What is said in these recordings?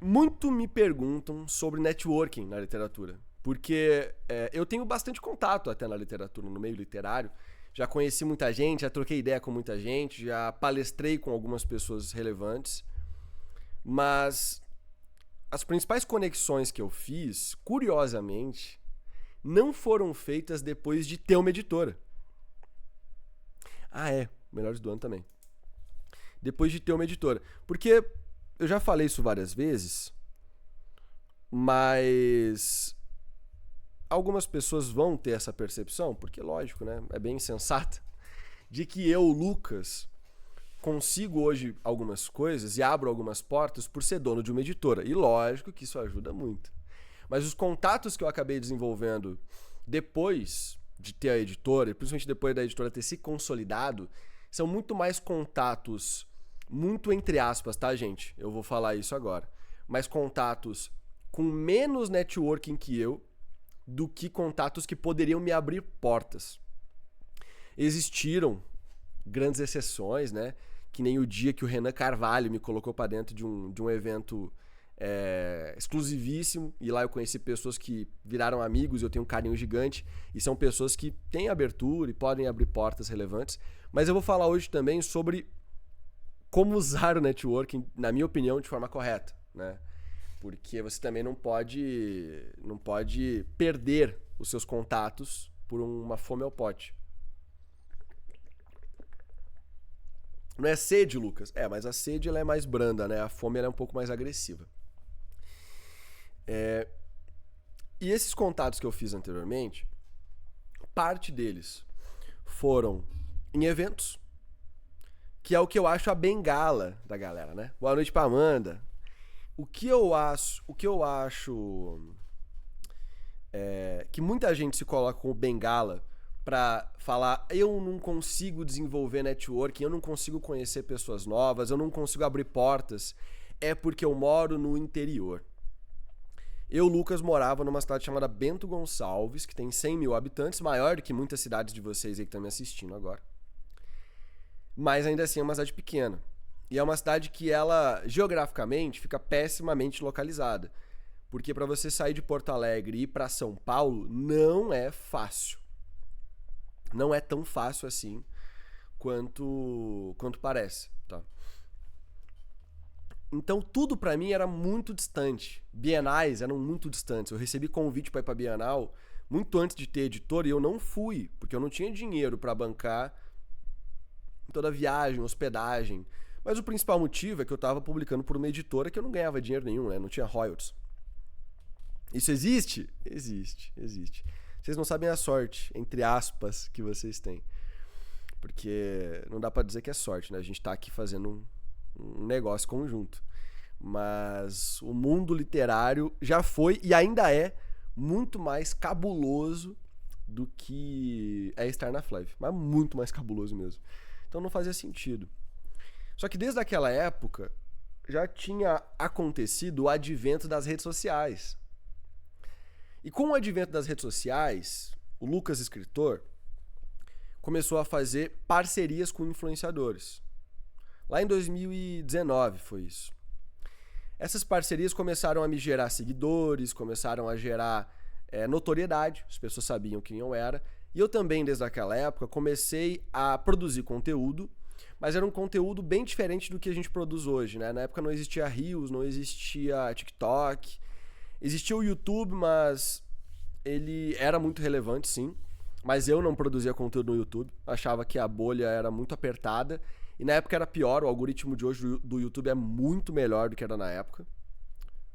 Muito me perguntam sobre networking na literatura, porque eu tenho bastante contato até na literatura, no meio literário. Já conheci muita gente, já troquei ideia com muita gente, já palestrei com algumas pessoas relevantes, mas as principais conexões que eu fiz, curiosamente, não foram feitas depois de ter uma editora. Ah, melhores do ano também. Depois de ter uma editora. Porque eu já falei isso várias vezes, mas algumas pessoas vão ter essa percepção, porque lógico, né? É bem sensata, de que eu, Lucas, consigo hoje algumas coisas e abro algumas portas por ser dono de uma editora. E lógico que isso ajuda muito. Mas os contatos que eu acabei desenvolvendo depois de ter a editora, e principalmente depois da editora ter se consolidado, são muito mais contatos, muito entre aspas, tá, gente? Eu vou falar isso agora. Mas contatos com menos networking que eu, do que contatos que poderiam me abrir portas. Existiram grandes exceções, né? Que nem o dia que o Renan Carvalho me colocou para dentro de um evento exclusivíssimo, e lá eu conheci pessoas que viraram amigos, eu tenho um carinho gigante, e são pessoas que têm abertura e podem abrir portas relevantes. Mas eu vou falar hoje também sobre como usar o networking, na minha opinião, de forma correta, né? Porque você também não pode perder os seus contatos por uma fome ao pote. Não é sede, Lucas? Mas a sede ela é mais branda, né? A fome ela é um pouco mais agressiva. E esses contatos que eu fiz anteriormente, parte deles foram em eventos, que é o que eu acho a bengala da galera, né? Boa noite pra Amanda. O que eu acho que muita gente se coloca como bengala pra falar: eu não consigo desenvolver networking, eu não consigo conhecer pessoas novas, eu não consigo abrir portas, é porque eu moro no interior. Eu, Lucas, morava numa cidade chamada Bento Gonçalves, que tem 100 mil habitantes, maior do que muitas cidades de vocês aí que estão me assistindo agora. Mas ainda assim é uma cidade pequena. E é uma cidade que ela, geograficamente, fica pessimamente localizada. Porque para você sair de Porto Alegre e ir para São Paulo, não é fácil. Não é tão fácil assim quanto parece, tá? Então tudo pra mim era muito distante. Bienais eram muito distantes. Eu recebi convite para ir pra Bienal muito antes de ter editor e eu não fui, porque eu não tinha dinheiro para bancar toda a viagem, hospedagem. Mas o principal motivo é que eu tava publicando por uma editora que eu não ganhava dinheiro nenhum, né? Não tinha royalties. Isso existe? Existe. Vocês não sabem a sorte, entre aspas, que vocês têm. Porque não dá pra dizer que é sorte, né? A gente tá aqui fazendo um negócio conjunto. Mas o mundo literário já foi e ainda é muito mais cabuloso do que é estar na Flive. Mas muito mais cabuloso mesmo. Então não fazia sentido. Só que desde aquela época já tinha acontecido o advento das redes sociais. E com o advento das redes sociais, o Lucas, escritor, começou a fazer parcerias com influenciadores. Lá em 2019 foi isso. Essas parcerias começaram a me gerar seguidores, começaram a gerar notoriedade, as pessoas sabiam quem eu era. E eu também, desde aquela época, comecei a produzir conteúdo, mas era um conteúdo bem diferente do que a gente produz hoje, né? Na época não existia Reels, não existia TikTok. Existia o YouTube, mas ele era muito relevante, sim. Mas eu não produzia conteúdo no YouTube. Achava que a bolha era muito apertada. E na época era pior. O algoritmo de hoje do YouTube é muito melhor do que era na época.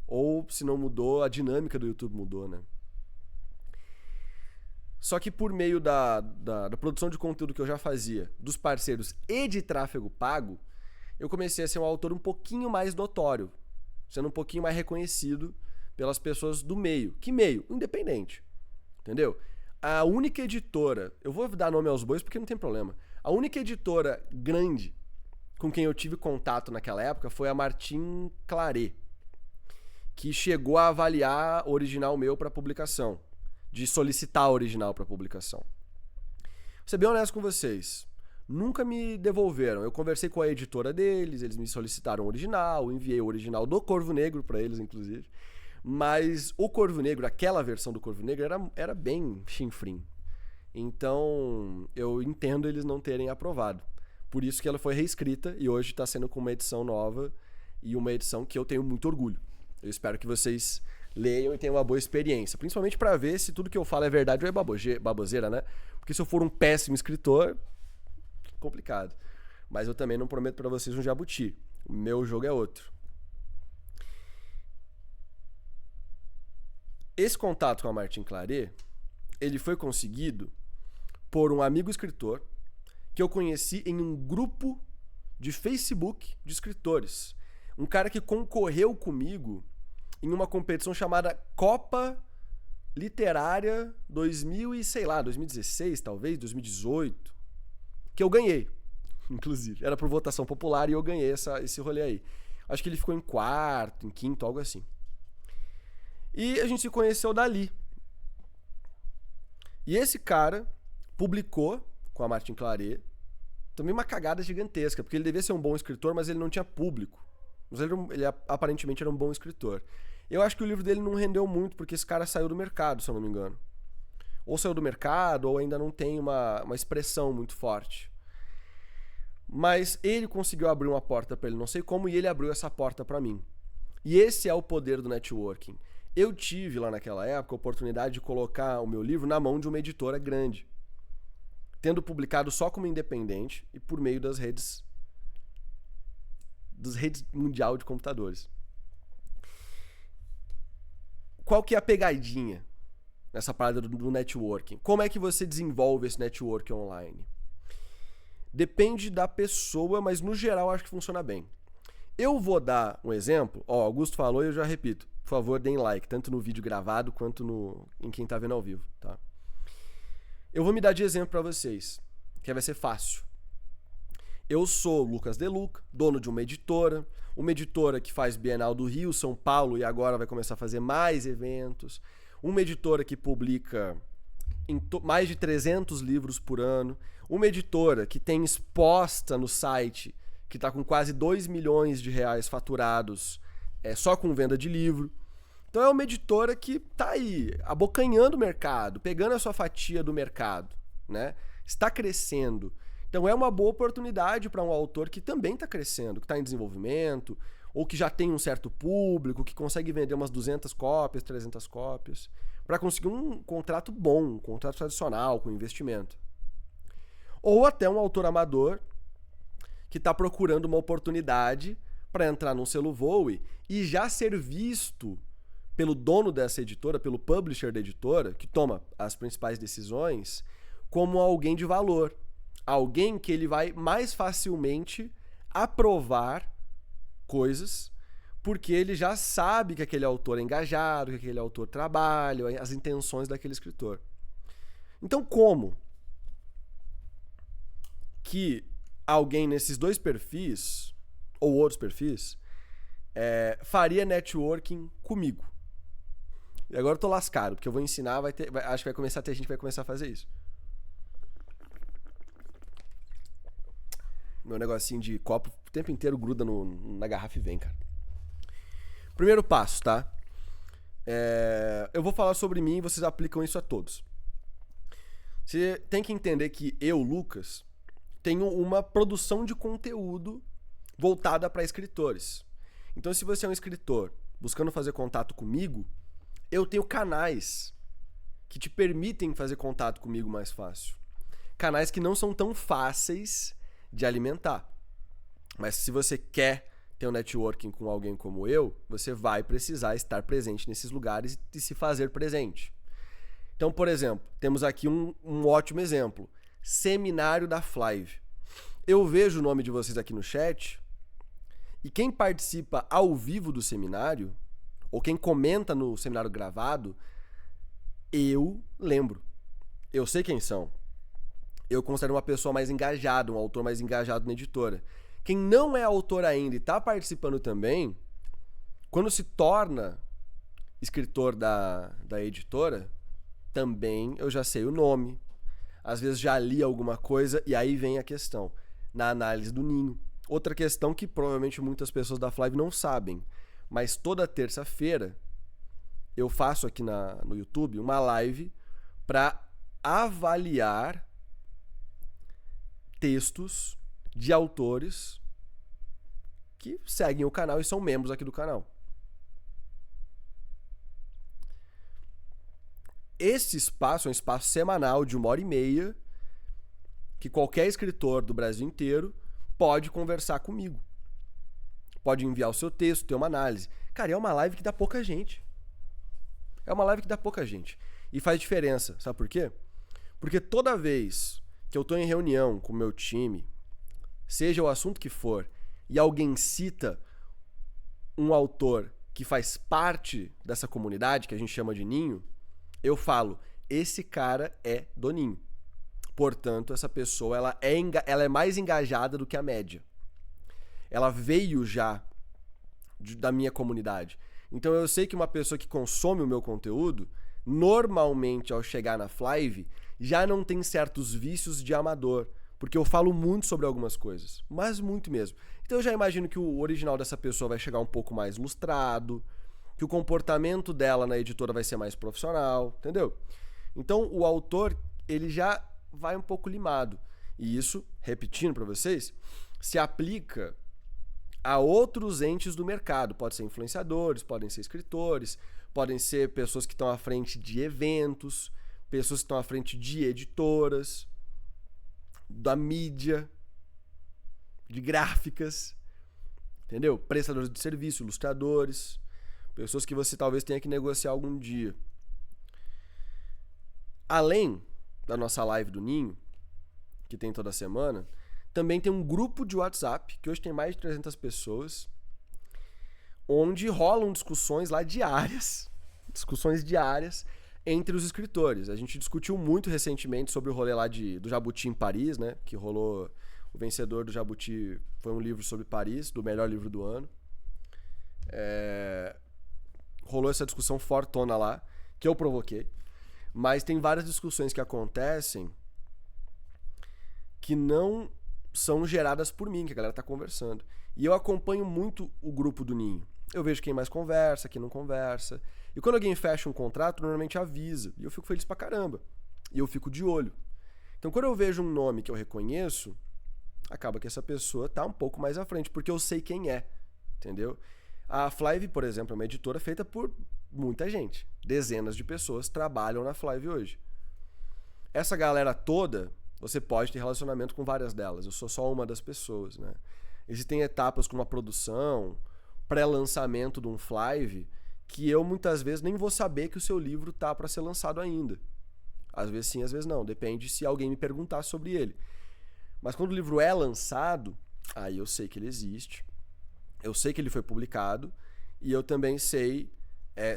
Ou, se não mudou, a dinâmica do YouTube mudou, né? Só que por meio da produção de conteúdo que eu já fazia, dos parceiros e de tráfego pago, eu comecei a ser um autor um pouquinho mais notório. Sendo um pouquinho mais reconhecido pelas pessoas do meio. Que meio? Independente. Entendeu? A única editora, eu vou dar nome aos bois porque não tem problema. A única editora grande com quem eu tive contato naquela época foi a Martin Claret, que chegou a avaliar o original meu para publicação, de solicitar o original para publicação. Vou ser bem honesto com vocês. nunca me devolveram. Eu conversei com a editora deles, eles me solicitaram o original, enviei o original do Corvo Negro pra eles, inclusive. Mas o Corvo Negro, aquela versão do Corvo Negro, era bem chinfrim. Então, eu entendo eles não terem aprovado. Por isso que ela foi reescrita e hoje está sendo com uma edição nova e uma edição que eu tenho muito orgulho. Eu espero que vocês leiam e tenham uma boa experiência. Principalmente para ver se tudo que eu falo é verdade ou é baboseira, né? Porque se eu for um péssimo escritor, complicado. Mas eu também não prometo para vocês um jabuti. O meu jogo é outro. Esse contato com a Martin Claret, ele foi conseguido por um amigo escritor que eu conheci em um grupo de Facebook de escritores. Um cara que concorreu comigo em uma competição chamada Copa Literária 2016, talvez, 2018, que eu ganhei, inclusive. Era por votação popular e eu ganhei esse rolê aí. Acho que ele ficou em quarto, em quinto, algo assim. E a gente se conheceu dali. E esse cara publicou com a Martin Claret também uma cagada gigantesca, porque ele devia ser um bom escritor, mas ele não tinha público. Mas ele aparentemente era um bom escritor. Eu acho que o livro dele não rendeu muito, porque esse cara saiu do mercado, se eu não me engano. Ou saiu do mercado, ou ainda não tem uma expressão muito forte. Mas ele conseguiu abrir uma porta para ele, não sei como, e ele abriu essa porta para mim. E esse é o poder do networking. Eu tive lá naquela época a oportunidade de colocar o meu livro na mão de uma editora grande, tendo publicado só como independente e por meio das redes mundial de computadores. Qual que é a pegadinha nessa parada do networking? Como é que você desenvolve esse networking online? Depende da pessoa, mas no geral acho que funciona bem. Eu vou dar um exemplo. Augusto falou e eu já repito. Por favor, deem like, tanto no vídeo gravado quanto em quem tá vendo ao vivo, tá? Eu vou me dar de exemplo para vocês, que vai ser fácil. Eu sou Lucas Deluca, dono de uma editora que faz Bienal do Rio, São Paulo e agora vai começar a fazer mais eventos. Uma editora que publica mais de 300 livros por ano. Uma editora que tem exposta no site, que está com quase 2 milhões de reais faturados só com venda de livro. Então é uma editora que está aí, abocanhando o mercado, pegando a sua fatia do mercado, né? Está crescendo. Então é uma boa oportunidade para um autor que também está crescendo, que está em desenvolvimento, ou que já tem um certo público, que consegue vender umas 200 cópias, 300 cópias, para conseguir um contrato bom, um contrato tradicional, com investimento. Ou até um autor amador que está procurando uma oportunidade para entrar num selo Voe e já ser visto pelo dono dessa editora, pelo publisher da editora, que toma as principais decisões, como alguém de valor. Alguém que ele vai mais facilmente aprovar coisas, porque ele já sabe que aquele autor é engajado, que aquele autor trabalha, as intenções daquele escritor. Então, como que alguém nesses dois perfis, ou outros perfis, faria networking comigo? E agora eu tô lascado, porque eu vou ensinar, acho que vai começar a ter gente que vai começar a fazer isso. Meu negocinho de copo o tempo inteiro gruda na garrafa e vem, cara. Primeiro passo, tá? Eu vou falar sobre mim e vocês aplicam isso a todos. Você tem que entender que eu, Lucas, tenho uma produção de conteúdo voltada para escritores. Então, se você é um escritor buscando fazer contato comigo, eu tenho canais que te permitem fazer contato comigo mais fácil. Canais que não são tão fáceis de alimentar. Mas se você quer ter um networking com alguém como eu, você vai precisar estar presente nesses lugares e se fazer presente. Então, por exemplo, temos aqui um ótimo exemplo. Seminário da Flive. Eu vejo o nome de vocês aqui no chat e quem participa ao vivo do seminário, ou quem comenta no seminário gravado, eu lembro. Eu sei quem são. Eu considero uma pessoa mais engajada, um autor mais engajado na editora. Quem não é autor ainda e está participando também, quando se torna escritor da editora, também eu já sei o nome, às vezes já li alguma coisa, e aí vem a questão, na análise do Ninho. Outra questão que provavelmente muitas pessoas da Flávia não sabem, mas toda terça-feira eu faço aqui no YouTube uma live para avaliar textos de autores que seguem o canal e são membros aqui do canal. Esse espaço é um espaço semanal de 1h30 que qualquer escritor do Brasil inteiro pode conversar comigo. Pode enviar o seu texto, ter uma análise. Cara, é uma live que dá pouca gente. É uma live que dá pouca gente. E faz diferença. Sabe por quê? Porque toda vez que eu tô em reunião com o meu time, seja o assunto que for, e alguém cita um autor que faz parte dessa comunidade, que a gente chama de Ninho, eu falo, esse cara é do Ninho. Portanto, essa pessoa ela é mais engajada do que a média. Ela veio já da minha comunidade. Então eu sei que uma pessoa que consome o meu conteúdo, normalmente ao chegar na Flive, já não tem certos vícios de amador. Porque eu falo muito sobre algumas coisas. Mas muito mesmo. Então eu já imagino que o original dessa pessoa vai chegar um pouco mais lustrado, que o comportamento dela na editora vai ser mais profissional, entendeu? Então o autor, ele já vai um pouco limado. E isso, repetindo para vocês, se aplica a outros entes do mercado. Pode ser influenciadores, podem ser escritores, podem ser pessoas que estão à frente de eventos, pessoas que estão à frente de editoras, da mídia, de gráficas, entendeu? Prestadores de serviço, ilustradores, pessoas que você talvez tenha que negociar algum dia. Além da nossa live do Ninho, que tem toda semana, também tem um grupo de WhatsApp, que hoje tem mais de 300 pessoas, onde rolam discussões lá diárias, entre os escritores. A gente discutiu muito recentemente sobre o rolê lá do Jabuti em Paris, né? Que rolou, o vencedor do Jabuti foi um livro sobre Paris, do melhor livro do ano. Rolou essa discussão fortona lá, que eu provoquei. Mas tem várias discussões que acontecem que não são geradas por mim, que a galera tá conversando. E eu acompanho muito o grupo do Ninho. Eu vejo quem mais conversa, quem não conversa. E quando alguém fecha um contrato, normalmente avisa. E eu fico feliz pra caramba. E eu fico de olho. Então quando eu vejo um nome que eu reconheço, acaba que essa pessoa tá um pouco mais à frente, porque eu sei quem é. Entendeu? A Flive, por exemplo, é uma editora feita por muita gente. Dezenas de pessoas trabalham na Flive hoje. Essa galera toda, você pode ter relacionamento com várias delas. Eu sou só uma das pessoas, né? Existem etapas como a produção, pré-lançamento de um Flive, que eu muitas vezes nem vou saber que o seu livro tá para ser lançado ainda. Às vezes sim, às vezes não. Depende se alguém me perguntar sobre ele. Mas quando o livro é lançado, aí eu sei que ele existe. Eu sei que ele foi publicado. E eu também sei,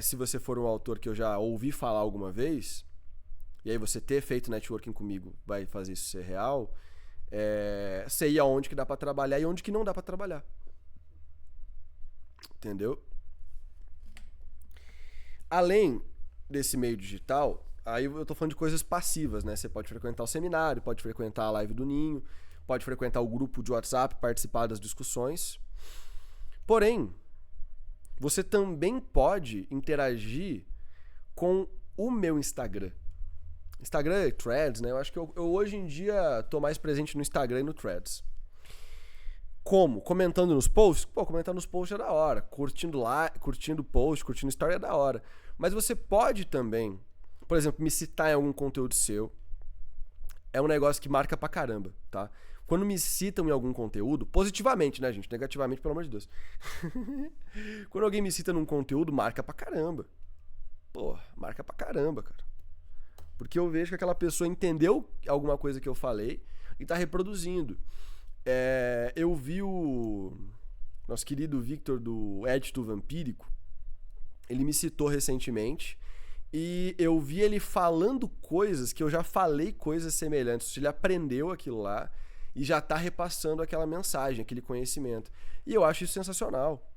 se você for um autor que eu já ouvi falar alguma vez, e aí você ter feito networking comigo vai fazer isso ser real, sei aonde que dá pra trabalhar e onde que não dá pra trabalhar. Entendeu? Além desse meio digital, aí eu tô falando de coisas passivas, né? Você pode frequentar o seminário, pode frequentar a live do Ninho, pode frequentar o grupo de WhatsApp, participar das discussões. Porém, você também pode interagir com o meu Instagram. Instagram e Threads, né? Eu acho que eu hoje em dia tô mais presente no Instagram e no Threads. Como? Comentando nos posts? Pô, comentar nos posts é da hora. Curtindo post, curtindo story é da hora. Mas você pode também, por exemplo, me citar em algum conteúdo seu. É um negócio que marca pra caramba, tá? Quando me citam em algum conteúdo, positivamente, né, gente? Negativamente, pelo amor de Deus. Quando alguém me cita num conteúdo, marca pra caramba. Pô, marca pra caramba, cara. Porque eu vejo que aquela pessoa entendeu alguma coisa que eu falei e tá reproduzindo. Eu vi o nosso querido Victor do Édito Vampírico. Ele me citou recentemente e eu vi ele falando coisas que eu já falei, coisas semelhantes. Ele aprendeu aquilo lá e já tá repassando aquela mensagem, aquele conhecimento. E eu acho isso sensacional.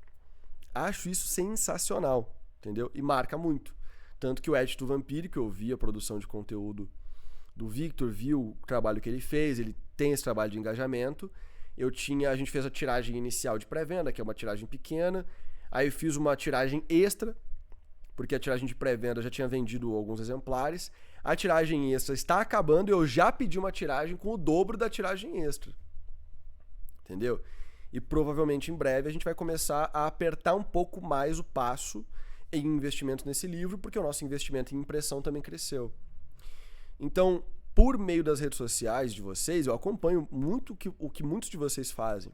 Acho isso sensacional, entendeu? E marca muito. Tanto que o Édito Vampírico, eu vi a produção de conteúdo do Victor, viu o trabalho que ele fez, ele tem esse trabalho de engajamento. A gente fez a tiragem inicial de pré-venda, que é uma tiragem pequena. Aí eu fiz uma tiragem extra, porque a tiragem de pré-venda já tinha vendido alguns exemplares. A tiragem extra está acabando e eu já pedi uma tiragem com o dobro da tiragem extra. Entendeu? E provavelmente em breve a gente vai começar a apertar um pouco mais o passo em investimentos nesse livro, porque o nosso investimento em impressão também cresceu. Então, por meio das redes sociais de vocês, eu acompanho muito o que muitos de vocês fazem.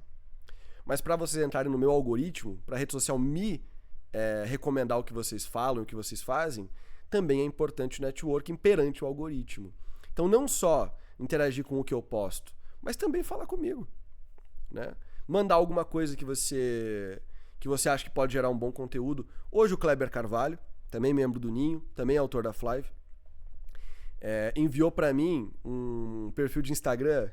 Mas para vocês entrarem no meu algoritmo, para a rede social me recomendar o que vocês falam, o que vocês fazem, também é importante o networking perante o algoritmo. Então, não só interagir com o que eu posto, mas também falar comigo, né? Mandar alguma coisa que você acha que pode gerar um bom conteúdo. Hoje o Kleber Carvalho, também membro do Ninho, também autor da Flive, enviou pra mim um perfil de Instagram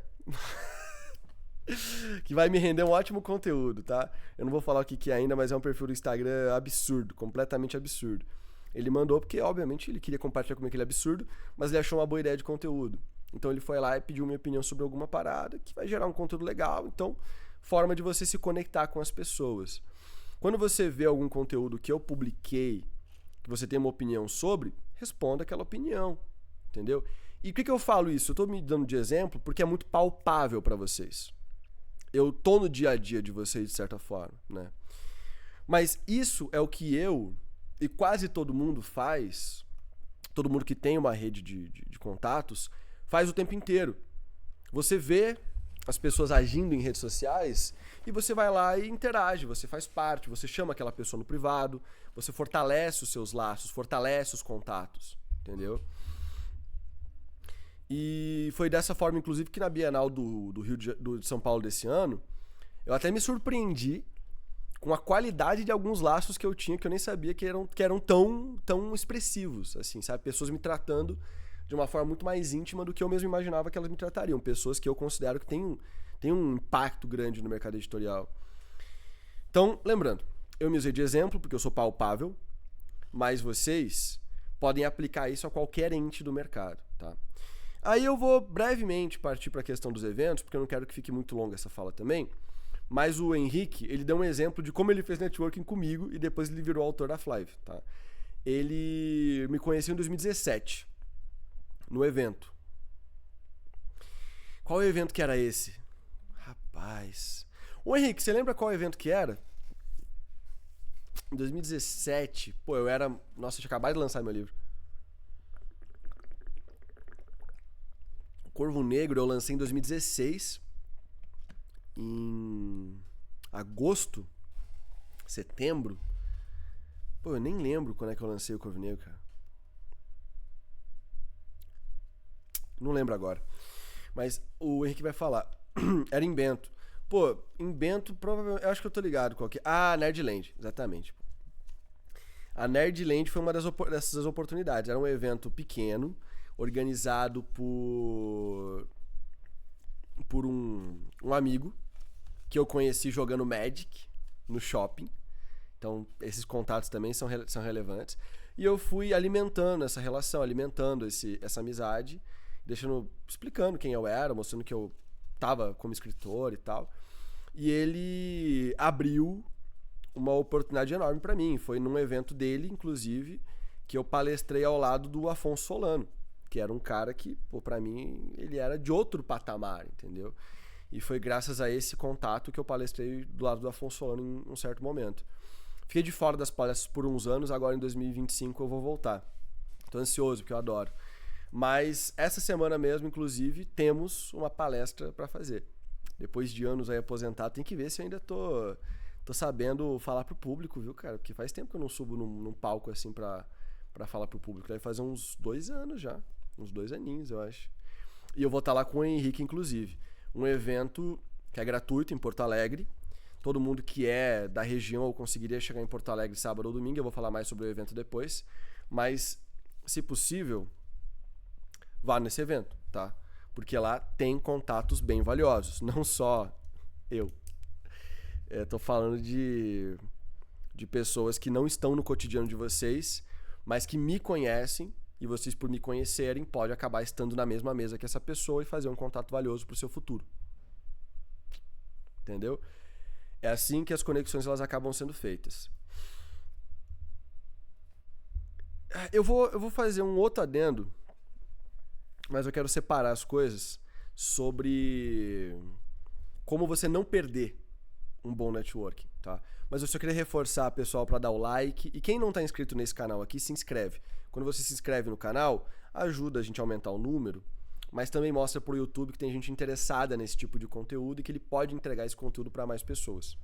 que vai me render um ótimo conteúdo, tá? Eu não vou falar o que é ainda, mas é um perfil do Instagram absurdo, completamente absurdo. Ele mandou porque, obviamente, ele queria compartilhar comigo aquele absurdo, mas ele achou uma boa ideia de conteúdo. Então ele foi lá e pediu minha opinião sobre alguma parada que vai gerar um conteúdo legal. Então, forma de você se conectar com as pessoas. Quando você vê algum conteúdo que eu publiquei, que você tem uma opinião sobre, responda aquela opinião, entendeu? E por que eu falo isso? Eu tô me dando de exemplo porque é muito palpável para vocês. Eu tô no dia a dia de vocês de certa forma, né? Mas isso é o que eu e quase todo mundo faz, todo mundo que tem uma rede de contatos, faz o tempo inteiro. Você vê as pessoas agindo em redes sociais e você vai lá e interage, você faz parte, você chama aquela pessoa no privado, você fortalece os seus laços, fortalece os contatos, entendeu? E foi dessa forma, inclusive, que na Bienal do de São Paulo desse ano, eu até me surpreendi com a qualidade de alguns laços que eu tinha, que eu nem sabia que eram tão expressivos, assim, sabe? Pessoas me tratando de uma forma muito mais íntima do que eu mesmo imaginava que elas me tratariam. Pessoas que eu considero que têm um impacto grande no mercado editorial. Então, lembrando, eu me usei de exemplo porque eu sou palpável, mas vocês podem aplicar isso a qualquer ente do mercado, tá? Aí eu vou brevemente partir para a questão dos eventos, porque eu não quero que fique muito longa essa fala também, mas o Henrique, ele deu um exemplo de como ele fez networking comigo e depois ele virou autor da Flive, tá? Ele me conheceu em 2017, no evento. Qual evento que era esse? Rapaz... Ô Henrique, você lembra qual evento que era? Em 2017, pô, eu era... Nossa, eu tinha acabado de lançar meu livro. Corvo Negro eu lancei em 2016, em agosto, setembro. Pô, eu nem lembro quando é que eu lancei o Corvo Negro, cara. Não lembro agora. Mas o Henrique vai falar. Era em Bento. Pô, em Bento, provavelmente... Eu acho que eu tô ligado qual que é. Ah, Nerdland, exatamente. A Nerdland foi uma dessas oportunidades. Era um evento pequeno, organizado por um amigo que eu conheci jogando Magic no shopping. Então, esses contatos também são relevantes. E eu fui alimentando essa relação, alimentando essa amizade, explicando quem eu era, mostrando que eu tava como escritor e tal. E ele abriu uma oportunidade enorme para mim. Foi num evento dele, inclusive, que eu palestrei ao lado do Afonso Solano, que era um cara que, pô, pra mim, ele era de outro patamar, entendeu? E foi graças a esse contato que eu palestrei do lado do Afonso Solano em um certo momento. Fiquei de fora das palestras por uns anos, agora em 2025 eu vou voltar. Tô ansioso, porque eu adoro. Mas essa semana mesmo, inclusive, temos uma palestra pra fazer. Depois de anos aí aposentado, tem que ver se eu ainda tô sabendo falar pro público, viu, cara? Porque faz tempo que eu não subo num palco assim pra falar pro público. Deve fazer uns 2 anos já. Uns 2 aninhos, eu acho. E eu vou estar lá com o Henrique, inclusive. Um evento que é gratuito em Porto Alegre. Todo mundo que é da região ou conseguiria chegar em Porto Alegre sábado ou domingo. Eu vou falar mais sobre o evento depois. Mas, se possível, vá nesse evento, tá? Porque lá tem contatos bem valiosos. Não só eu. Tô falando de pessoas que não estão no cotidiano de vocês, mas que me conhecem e vocês, por me conhecerem, podem acabar estando na mesma mesa que essa pessoa e fazer um contato valioso pro seu futuro. Entendeu? É assim que as conexões elas acabam sendo feitas. Eu vou fazer um outro adendo, mas eu quero separar as coisas sobre como você não perder um bom networking, tá? Mas eu só queria reforçar, pessoal, para dar o like. E quem não tá inscrito nesse canal aqui, se inscreve. Quando você se inscreve no canal, ajuda a gente a aumentar o número, mas também mostra pro YouTube que tem gente interessada nesse tipo de conteúdo e que ele pode entregar esse conteúdo para mais pessoas.